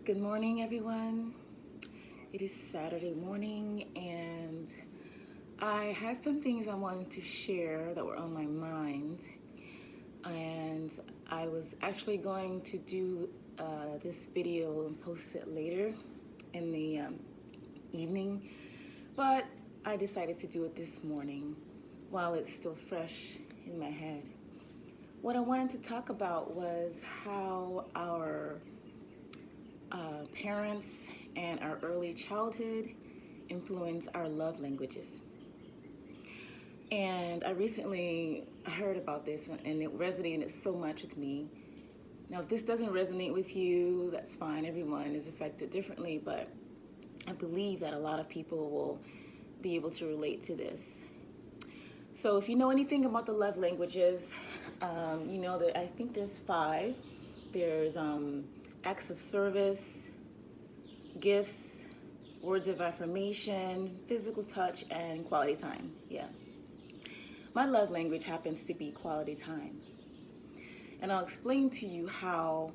Good morning, everyone. It is Saturday morning, and I had some things I wanted to share that were on my mind. And I was actually going to do this video and post it later in the evening, but I decided to do it this morning while it's still fresh in my head. What I wanted to talk about was how our parents and our early childhood influence our love languages. And I recently heard about this and it resonated so much with me. Now, if this doesn't resonate with you, that's fine. Everyone is affected differently, but I believe that a lot of people will be able to relate to this. So if you know anything about the love languages, you know that I think there's 5. There's acts of service, gifts, words of affirmation, physical touch, and quality time. Yeah. My love language happens to be quality time. And I'll explain to you how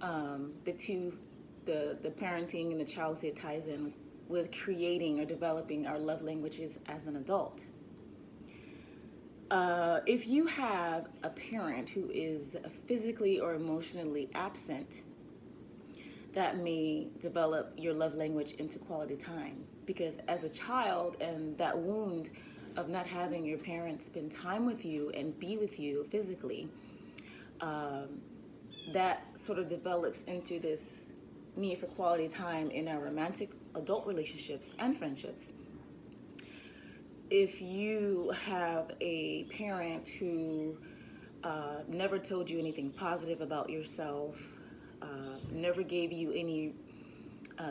the parenting and the childhood ties in with creating or developing our love languages as an adult. If you have a parent who is physically or emotionally absent, that may develop your love language into quality time. Because as a child, and that wound of not having your parents spend time with you and be with you physically, that sort of develops into this need for quality time in our romantic adult relationships and friendships. If you have a parent who never told you anything positive about yourself, never gave you any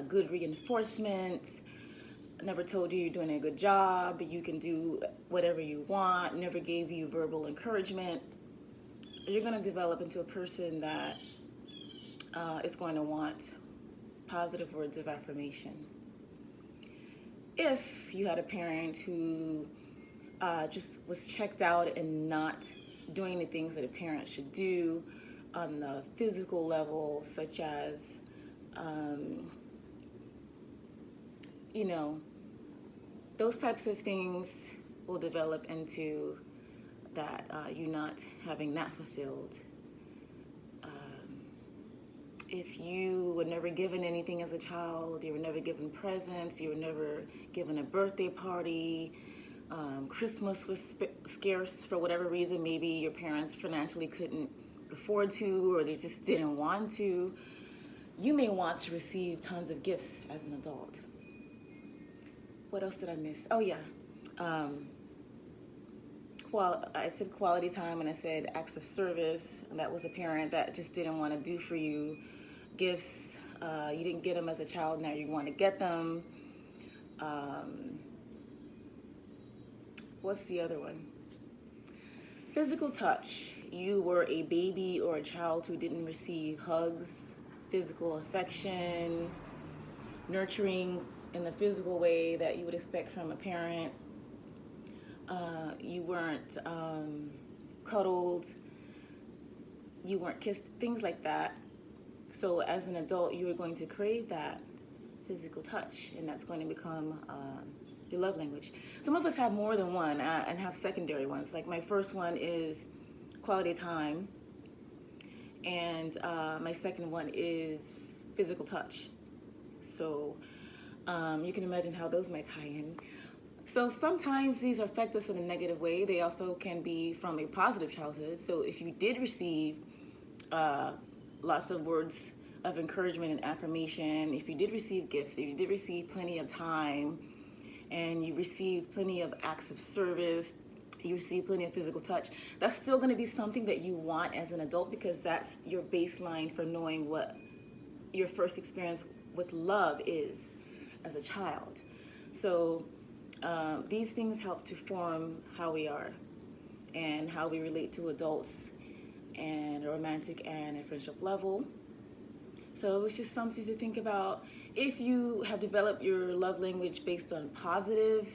good reinforcement, never told you you're doing a good job, you can do whatever you want, never gave you verbal encouragement, you're going to develop into a person that is going to want positive words of affirmation. If you had a parent who just was checked out and not doing the things that a parent should do on the physical level, such as, those types of things will develop into that you not having that fulfilled. If you were never given anything as a child, you were never given presents, you were never given a birthday party, Christmas was scarce for whatever reason, maybe your parents financially couldn't afford to, or they just didn't want to, you may want to receive tons of gifts as an adult. What else did I miss? Oh yeah. I said quality time, and I said acts of service. And that was a parent that just didn't want to do for you. Gifts, you didn't get them as a child, now you want to get them. What's the other one? Physical touch. You were a baby or a child who didn't receive hugs, physical affection, nurturing in the physical way that you would expect from a parent. You weren't cuddled, you weren't kissed, things like that. So as an adult, you are going to crave that physical touch, and that's going to become your love language. Some of us have more than one and have secondary ones. Like my first one is quality time, and my second one is physical touch. So you can imagine how those might tie in. So sometimes these affect us in a negative way. They also can be from a positive childhood. So if you did receive lots of words of encouragement and affirmation, if you did receive gifts, if you did receive plenty of time, and you received plenty of acts of service, you received plenty of physical touch, that's still going to be something that you want as an adult, because that's your baseline for knowing what your first experience with love is as a child. So these things help to form how we are and how we relate to adults and a romantic and a friendship level. So it was just something to think about. If you have developed your love language based on positive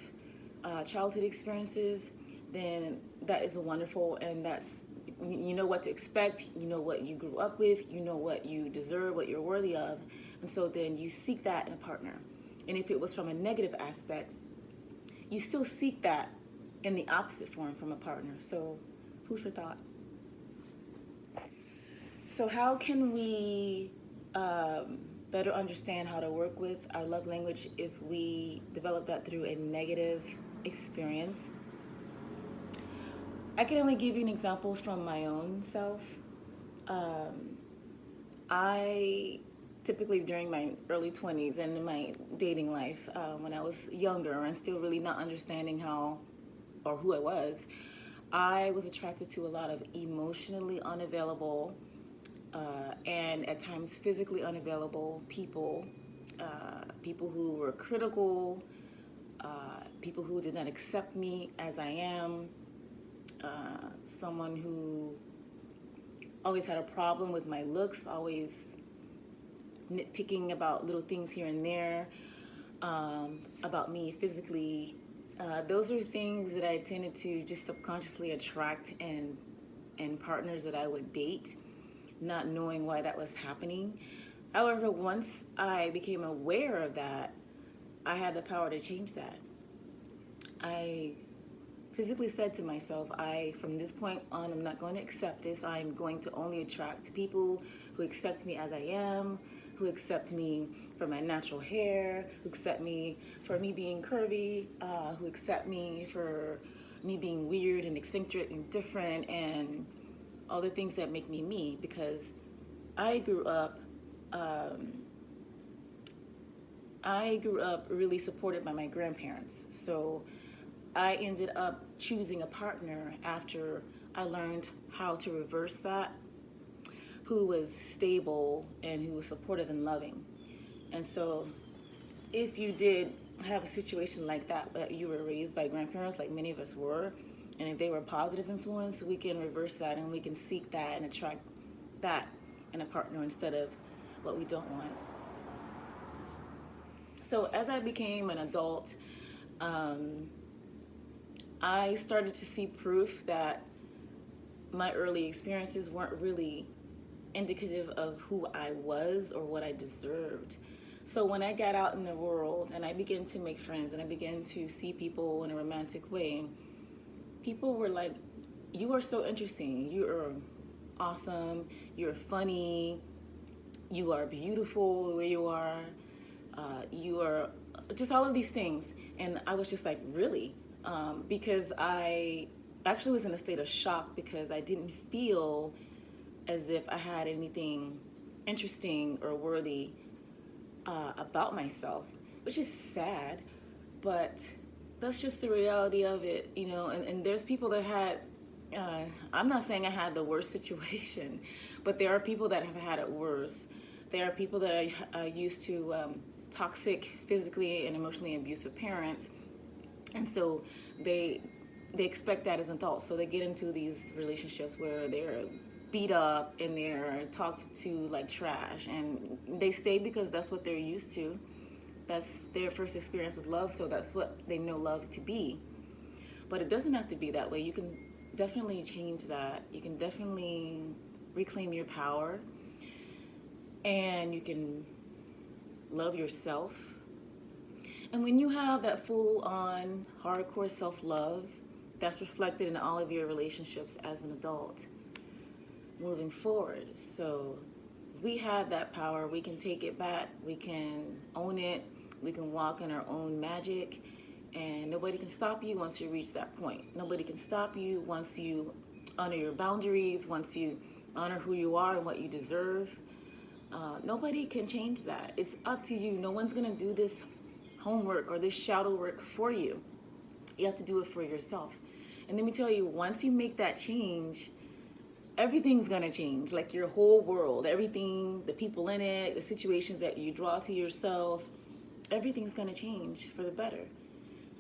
childhood experiences, then that is wonderful, and that's you know what to expect, you know what you grew up with, you know what you deserve, what you're worthy of. And so then you seek that in a partner. And if it was from a negative aspect, you still seek that in the opposite form from a partner. So food for thought. So how can we better understand how to work with our love language if we develop that through a negative experience? I can only give you an example from my own self. I typically during my early 20s and in my dating life, when I was younger and still really not understanding how or who I was attracted to a lot of emotionally unavailable and at times physically unavailable people, people who were critical, people who did not accept me as I am, someone who always had a problem with my looks, always nitpicking about little things here and there, about me physically. Those are things that I tended to just subconsciously attract in partners that I would date, not knowing why that was happening. However, once I became aware of that, I had the power to change that. I physically said to myself, from this point on, I'm not going to accept this. I'm going to only attract people who accept me as I am, who accept me for my natural hair, who accept me for me being curvy, who accept me for me being weird and eccentric and different and all the things that make me me, because I grew up really supported by my grandparents. So I ended up choosing a partner after I learned how to reverse that, who was stable and who was supportive and loving. And so if you did have a situation like that you were raised by grandparents, like many of us were, and if they were a positive influence, we can reverse that and we can seek that and attract that in a partner instead of what we don't want. So as I became an adult, I started to see proof that my early experiences weren't really indicative of who I was or what I deserved. So when I got out in the world and I began to make friends and I began to see people in a romantic way, people were like, you are so interesting, you are awesome, you're funny, you are beautiful the way you are just all of these things. And I was just like, really? Because I actually was in a state of shock because I didn't feel as if I had anything interesting or worthy about myself, which is sad, but that's just the reality of it, you know. And there's people that had, I'm not saying I had the worst situation, but there are people that have had it worse. There are people that are used to toxic, physically and emotionally abusive parents, and so they expect that as adults. So they get into these relationships where they're beat up and they're talked to like trash, and they stay because that's what they're used to. That's their first experience with love, so that's what they know love to be. But it doesn't have to be that way. You can definitely change that. You can definitely reclaim your power, and you can love yourself. And when you have that full-on hardcore self-love, that's reflected in all of your relationships as an adult moving forward. So we have that power. We can take it back. We can own it. We can walk in our own magic, and nobody can stop you once you reach that point. Nobody can stop you once you honor your boundaries, once you honor who you are and what you deserve. Nobody can change that. It's up to you. No one's gonna do this homework or this shadow work for you. You have to do it for yourself. And let me tell you, once you make that change, everything's gonna change. Like your whole world, everything, the people in it, the situations that you draw to yourself, everything's gonna change for the better.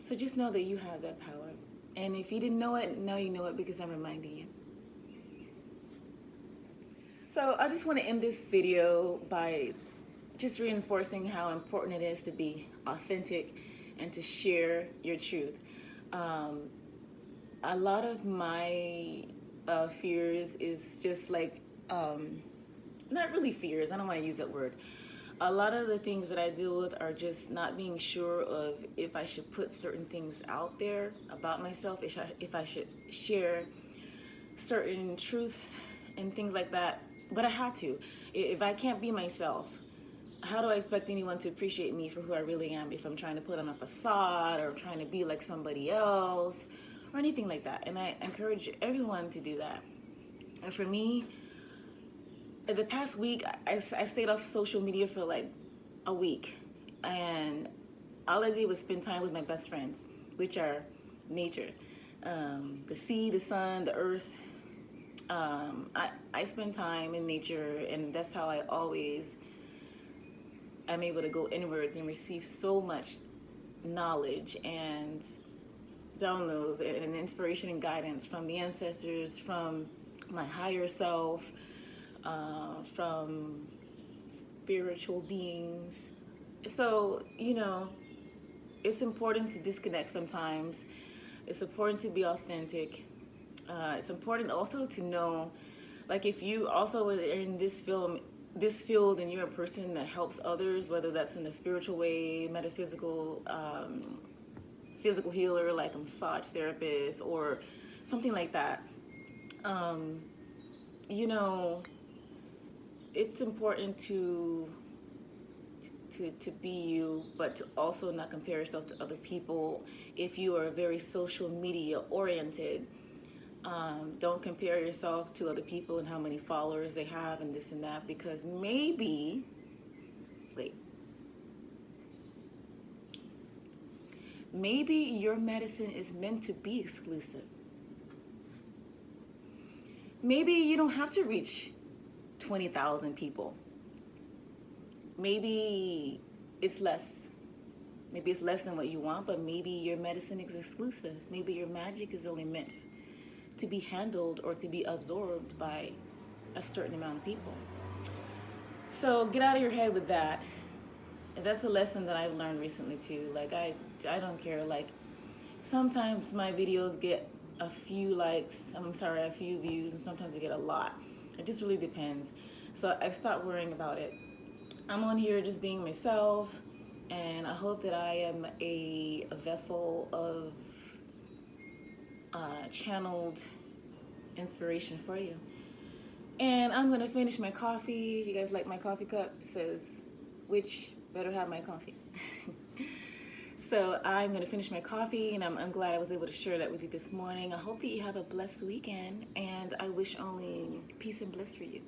So just know that you have that power. And if you didn't know it, now you know it because I'm reminding you. So I just want to end this video by just reinforcing how important it is to be authentic and to share your truth. A lot of my fears is just like, not really fears, I don't want to use that word. A lot of the things that I deal with are just not being sure of if I should put certain things out there about myself, if I should share certain truths and things like that. But I have to. If I can't be myself, how do I expect anyone to appreciate me for who I really am if I'm trying to put on a facade or trying to be like somebody else or anything like that? And I encourage everyone to do that. And for me, the past week, I stayed off social media for like a week. And all I did was spend time with my best friends, which are nature. The sea, the sun, the earth. I spend time in nature, and that's how I always am able to go inwards and receive so much knowledge and downloads and inspiration and guidance from the ancestors, from my higher self, from spiritual beings. So, it's important to disconnect sometimes. It's important to be authentic. It's important also to know, like, if you also are in this field and you're a person that helps others, whether that's in a spiritual way, metaphysical, physical healer, like a massage therapist or something like that, it's important to be you, but to also not compare yourself to other people. If you are very social media oriented, don't compare yourself to other people and how many followers they have and this and that, because maybe your medicine is meant to be exclusive. Maybe you don't have to reach 20,000 people. Maybe it's less. Maybe it's less than what you want, but maybe your medicine is exclusive. Maybe your magic is only meant to be handled or to be absorbed by a certain amount of people. So get out of your head with that. And that's a lesson that I've learned recently too. Like, I don't care. Like, sometimes my videos get a few a few views, and sometimes they get a lot. It just really depends. So I've stopped worrying about it. I'm on here just being myself, and I hope that I am a vessel of channeled inspiration for you. And I'm gonna finish my coffee. You guys like my coffee cup? It says, which better have my coffee. So I'm gonna finish my coffee, and I'm glad I was able to share that with you this morning. I hope that you have a blessed weekend, and I wish only peace and bliss for you.